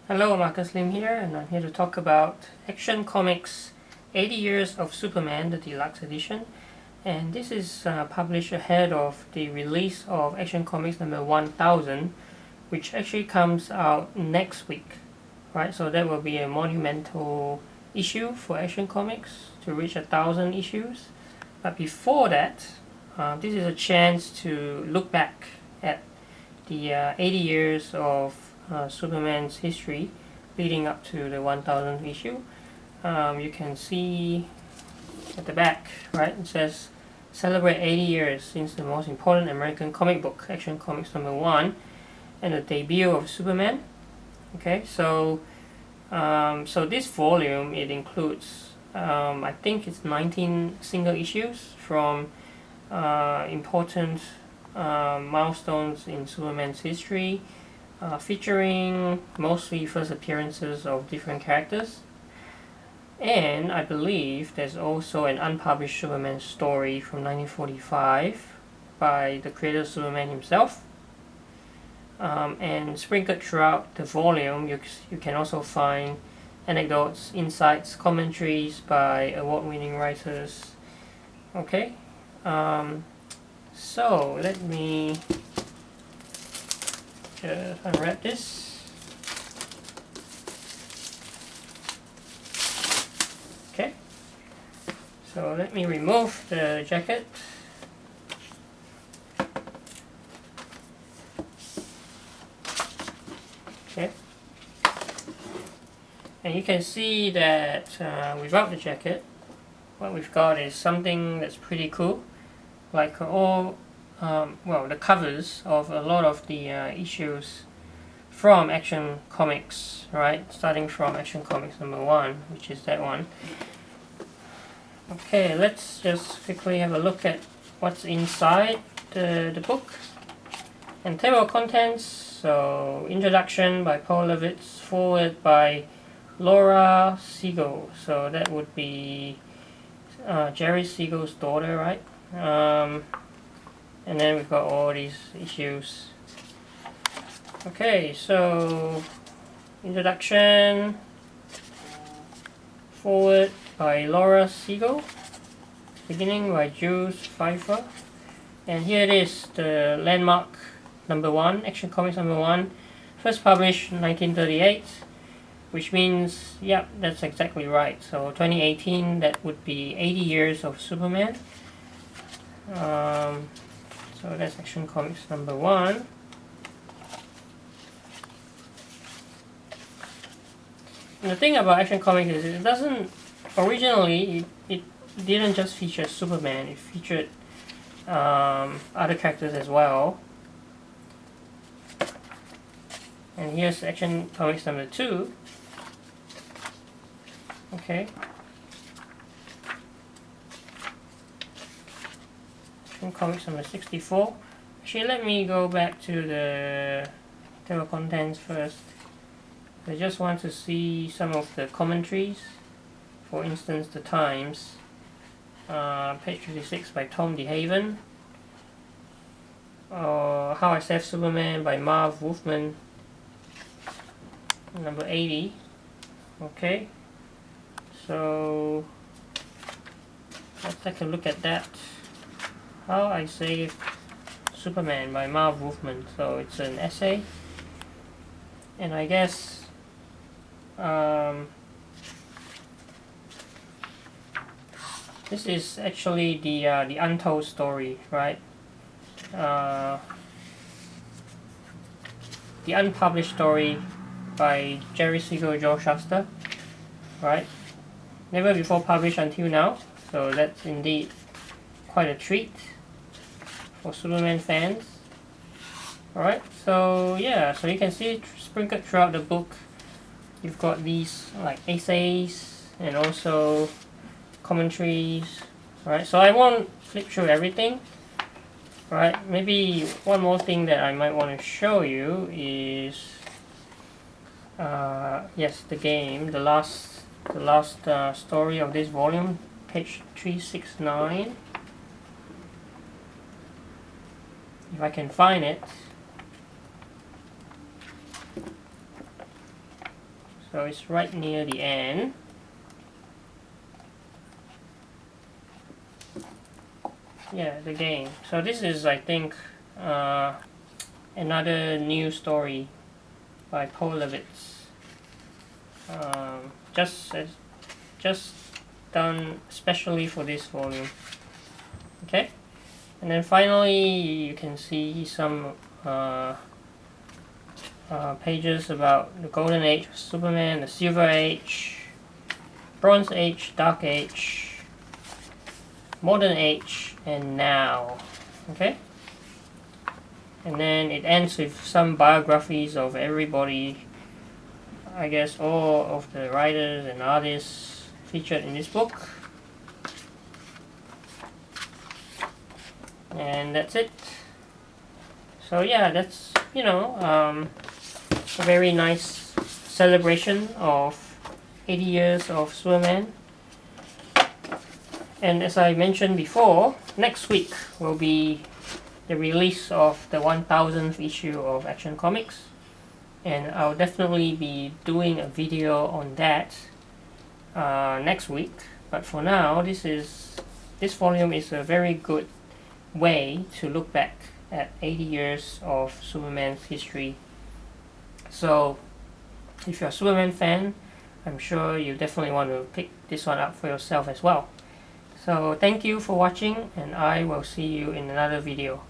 Hello, Marcus Lim here, and I'm here to talk about Action Comics 80 Years of Superman, the Deluxe Edition. And this is published ahead of the release of Action Comics number 1000, which actually comes out next week. Right, so that will be a monumental issue for Action Comics to reach 1000 issues. But before that, this is a chance to look back at the 80 years of Superman's history leading up to the 1000th issue. You can see at the back, right, it says celebrate 80 years since the most important American comic book, Action Comics number 1, and the debut of Superman. Okay, so this volume, it includes I think it's 19 single issues from important milestones in Superman's history, featuring mostly first appearances of different characters. And I believe there's also an unpublished Superman story from 1945 by the creator of Superman himself. And sprinkled throughout the volume, you can also find anecdotes, insights, commentaries by award-winning writers. Okay, so let me just unwrap this. Okay, so let me remove the jacket. Okay, and you can see that without the jacket, what we've got is something that's pretty cool, like the covers of a lot of the issues from Action Comics, right? Starting from Action Comics number 1, which is that one. Okay, let's just quickly have a look at what's inside the book. And table of contents, so introduction by Paul Levitz, forward by Laura Siegel, so that would be Jerry Siegel's daughter, right? And then we've got all these issues. Okay, so introduction, forward by Laura Siegel, beginning by Jules Pfeiffer, and here it is, the landmark number 1, Action Comics number 1, first published in 1938, which means, yep, that's exactly right. So 2018, that would be 80 years of Superman. So that's Action Comics number 1. And the thing about Action Comics is it doesn't, originally, it didn't just feature Superman, it featured other characters as well. And here's Action Comics number 2. Okay. Action Comics number 64. Actually, let me go back to the table of contents first. I just want to see some of the commentaries. For instance, The Times, page 56 by Tom DeHaven. How I Saved Superman by Marv Wolfman, number 80. Okay, so let's take a look at that. How I Saved Superman by Marv Wolfman. So it's an essay, and I guess this is actually the Untold Story, right? The unpublished story by Jerry Siegel, Joe Shuster, right? Never before published until now, so that's indeed quite a treat for Superman fans. Alright, so yeah, so you can see sprinkled throughout the book, you've got these like essays and also commentaries. Right, so I won't flip through everything. Right, maybe one more thing that I might want to show you is yes, the game, the last story of this volume, page 369. If I can find it. So it's right near the end. Yeah, the game. So this is, I think, another new story by Polowitz. Just done specially for this volume. Okay, and then finally you can see some pages about the Golden Age of Superman, the Silver Age, Bronze Age, Dark Age, Modern Age, and now. Okay, and then it ends with some biographies of everybody, I guess all of the writers and artists featured in this book. And that's it. So yeah, that's, a very nice celebration of 80 years of Superman. And as I mentioned before, next week will be the release of the 1000th issue of Action Comics, and I'll definitely be doing a video on that next week. But for now, this volume is a very good way to look back at 80 years of Superman's history. So if you're a Superman fan, I'm sure you definitely want to pick this one up for yourself as well. So thank you for watching, and I will see you in another video.